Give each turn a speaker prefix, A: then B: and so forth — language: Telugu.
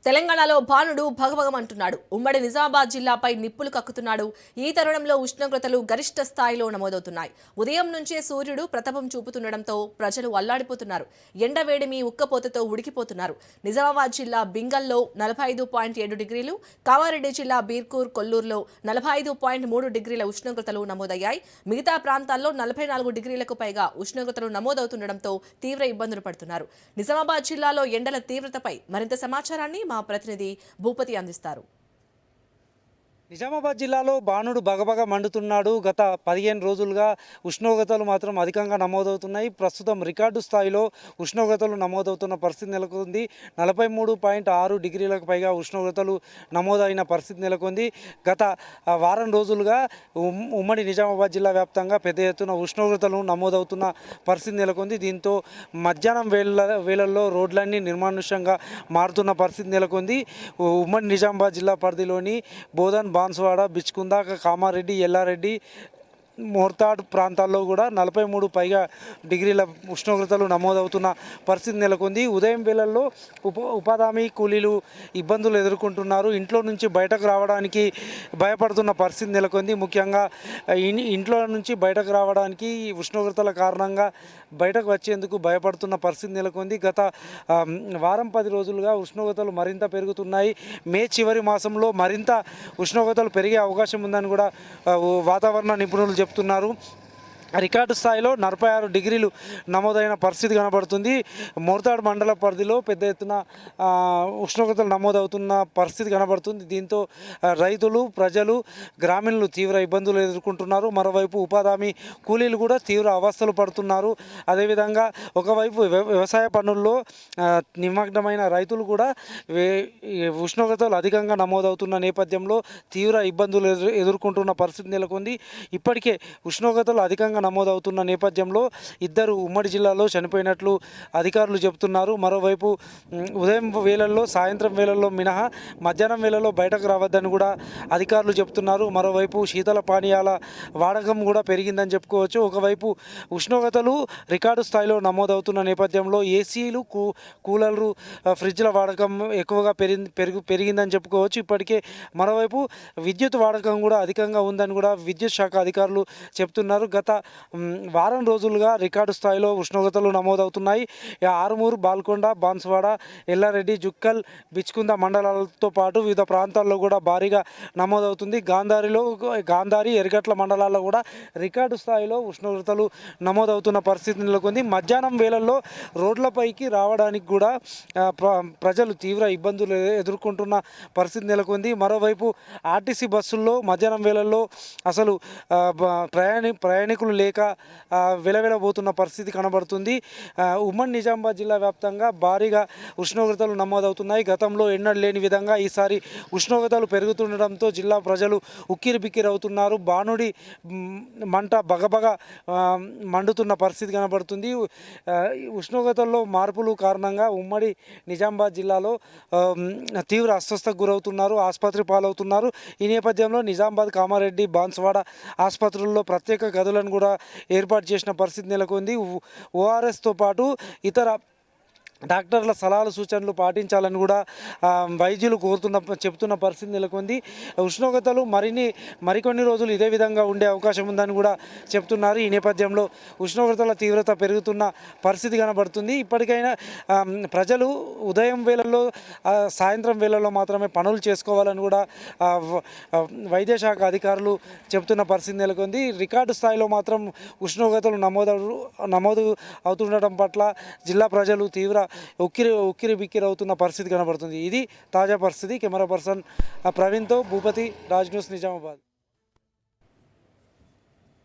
A: తెలంగాణలో భానుడు భగభగమంటున్నాడు. ఉమ్మడి నిజామాబాద్ జిల్లాపై నిప్పులు కక్కుతున్నాడు. ఈ తరుణంలో ఉష్ణోగ్రతలు గరిష్ట స్థాయిలో నమోదవుతున్నాయి. ఉదయం నుంచే సూర్యుడు ప్రతాపం చూపుతుండటంతో ప్రజలు అల్లాడిపోతున్నారు. ఎండవేడిమి ఉక్కపోతతో ఉడికిపోతున్నారు. నిజామాబాద్ జిల్లా బింగల్లో 45.7 డిగ్రీలు, కామారెడ్డి జిల్లా బీర్కూర్, కొల్లూరులో 45.3 డిగ్రీల ఉష్ణోగ్రతలు నమోదయ్యాయి. మిగతా ప్రాంతాల్లో 44 డిగ్రీలకు పైగా ఉష్ణోగ్రతలు నమోదవుతుండటంతో తీవ్ర ఇబ్బందులు పడుతున్నారు. నిజామాబాద్ జిల్లాలో ఎండల తీవ్రతపై మరింత సమాచారాన్ని మా ప్రతినిధి భూపతి అందిస్తారు.
B: నిజామాబాద్ జిల్లాలో బాణుడు బగబగ మండుతున్నాడు. గత 15 రోజులుగా ఉష్ణోగ్రతలు మాత్రం అధికంగా నమోదవుతున్నాయి. ప్రస్తుతం రికార్డు స్థాయిలో ఉష్ణోగ్రతలు నమోదవుతున్న పరిస్థితి నెలకొంది. 43.6 డిగ్రీలకు పైగా ఉష్ణోగ్రతలు నమోదైన పరిస్థితి నెలకొంది. గత వారం రోజులుగా ఉమ్మడి నిజామాబాద్ జిల్లా వ్యాప్తంగా పెద్ద ఎత్తున ఉష్ణోగ్రతలు నమోదవుతున్న పరిస్థితి నెలకొంది. దీంతో మధ్యాహ్నం వేళల్లో రోడ్లన్నీ నిర్మానుష్యంగా మారుతున్న పరిస్థితి నెలకొంది. ఉమ్మడి నిజామాబాద్ జిల్లా పరిధిలోని బోధన్, బాన్సువాడ, బిచ్కుంద, కామారెడ్డి, ఎల్లారెడ్డి, మోర్తాడ్ ప్రాంతాల్లో కూడా 43 పైగా డిగ్రీల ఉష్ణోగ్రతలు నమోదవుతున్న పరిస్థితి నెలకొంది. ఉదయం వేళల్లో ఉపాధి కూలీలు ఇబ్బందులు ఎదుర్కొంటున్నారు. ఇంట్లో నుంచి బయటకు రావడానికి భయపడుతున్న పరిస్థితి నెలకొంది. ముఖ్యంగా ఇంట్లో నుంచి బయటకు రావడానికి ఉష్ణోగ్రతల కారణంగా బయటకు వచ్చేందుకు భయపడుతున్న పరిస్థితి నెలకొంది. గత వారం 10 రోజులుగా ఉష్ణోగ్రతలు మరింత పెరుగుతున్నాయి. మే చివరి మాసంలో మరింత ఉష్ణోగ్రతలు పెరిగే అవకాశం ఉందని కూడా వాతావరణ నిపుణులు చెప్తున్నారు. రికార్డు స్థాయిలో 46 డిగ్రీలు నమోదైన పరిస్థితి కనబడుతుంది. మోర్తాడ్ మండల పరిధిలో పెద్ద ఎత్తున ఉష్ణోగ్రతలు నమోదవుతున్న పరిస్థితి కనబడుతుంది. దీంతో రైతులు, ప్రజలు, గ్రామీణులు తీవ్ర ఇబ్బందులు ఎదుర్కొంటున్నారు. మరోవైపు ఉపాధి కూలీలు కూడా తీవ్ర అవస్థలు పడుతున్నారు. అదేవిధంగా ఒకవైపు వ్యవసాయ పనుల్లో నిమగ్నమైన రైతులు కూడా ఉష్ణోగ్రతలు అధికంగా నమోదవుతున్న నేపథ్యంలో తీవ్ర ఇబ్బందులు ఎదుర్కొంటున్న పరిస్థితి నెలకొంది. ఇప్పటికే ఉష్ణోగ్రతలు అధికంగా నమోదవుతున్న నేపథ్యంలో 2 ఉమ్మడి జిల్లాలో చనిపోయినట్లు అధికారులు చెబుతున్నారు. మరోవైపు ఉదయం వేళల్లో, సాయంత్రం వేళల్లో మినహా మధ్యాహ్నం వేళల్లో బయటకు రావద్దని కూడా అధికారులు చెబుతున్నారు. మరోవైపు శీతల పానీయాల వాడకం కూడా పెరిగిందని చెప్పుకోవచ్చు. ఒకవైపు ఉష్ణోగ్రతలు రికార్డు స్థాయిలో నమోదవుతున్న నేపథ్యంలో ఏసీలు, కూలర్లు, ఫ్రిడ్జ్ల వాడకం ఎక్కువగా పెరిగిందని చెప్పుకోవచ్చు. ఇప్పటికే మరోవైపు విద్యుత్ వాడకం కూడా అధికంగా ఉందని కూడా విద్యుత్ శాఖ అధికారులు చెప్తున్నారు. గత వారం రోజులుగా రికార్డు స్థాయిలో ఉష్ణోగ్రతలు నమోదవుతున్నాయి. ఆరుమూరు, బాల్కొండ, బాన్సువాడ, ఎల్లారెడ్డి, జుక్కల్, బిచ్కుంద మండలాలతో పాటు వివిధ ప్రాంతాల్లో కూడా భారీగా నమోదవుతుంది. గాంధారి, ఎర్గట్ల మండలాల్లో కూడా రికార్డు స్థాయిలో ఉష్ణోగ్రతలు నమోదవుతున్న పరిస్థితి నెలకొంది. మధ్యాహ్నం వేళల్లో రోడ్లపైకి రావడానికి కూడా ప్రజలు తీవ్ర ఇబ్బందులు ఎదుర్కొంటున్న పరిస్థితి నెలకొంది. మరోవైపు ఆర్టీసీ బస్సుల్లో మధ్యాహ్నం వేళల్లో అసలు ప్రయాణికులు లేక వెలవెలబోతున్న పరిస్థితి కనబడుతుంది. ఉమ్మడి నిజామాబాద్ జిల్లా వ్యాప్తంగా భారీగా ఉష్ణోగ్రతలు నమోదవుతున్నాయి. గతంలో ఎన్నడూ లేని విధంగా ఈసారి ఉష్ణోగ్రతలు పెరుగుతుండడంతో జిల్లా ప్రజలు ఉక్కిరిబిక్కిరవుతున్నారు. బాణుడి మంట బగబగ మండుతున్న పరిస్థితి కనబడుతుంది. ఉష్ణోగ్రతల్లో మార్పులు కారణంగా ఉమ్మడి నిజామాబాద్ జిల్లాలో తీవ్ర అస్వస్థకు గురవుతున్నారు, ఆసుపత్రి పాలవుతున్నారు. ఈ నేపథ్యంలో నిజామాబాద్, కామారెడ్డి, బాన్సువాడ ఆసుపత్రుల్లో ప్రత్యేక గదులను కూడా ఏర్పాటు చేసిన పరిస్థితి నెలకొంది. ఓఆర్ఎస్తో పాటు ఇతర డాక్టర్ల సలహాలు, సూచనలు పాటించాలని కూడా వైద్యులు చెప్తున్న పరిస్థితి నెలకొంది. ఉష్ణోగ్రతలు మరికొన్ని రోజులు ఇదే విధంగా ఉండే అవకాశం ఉందని కూడా చెప్తున్నారు. ఈ నేపథ్యంలో ఉష్ణోగ్రతల తీవ్రత పెరుగుతున్న పరిస్థితి కనబడుతుంది. ఇప్పటికైనా ప్రజలు ఉదయం వేళల్లో, సాయంత్రం వేళల్లో మాత్రమే పనులు చేసుకోవాలని కూడా వైద్య శాఖ అధికారులు చెప్తున్న పరిస్థితి నెలకొంది. రికార్డు స్థాయిలో మాత్రం ఉష్ణోగ్రతలు నమోదు అవుతుండటం పట్ల జిల్లా ప్రజలు తీవ్ర ఉక్కిరి బిక్కిరి అవుతున్న పరిస్థితి కనబడుతుంది. ఇది తాజా పరిస్థితి. కెమెరా పర్సన్ ప్రవీణ్తో భూపతి, రాజ్ న్యూస్, నిజామాబాద్.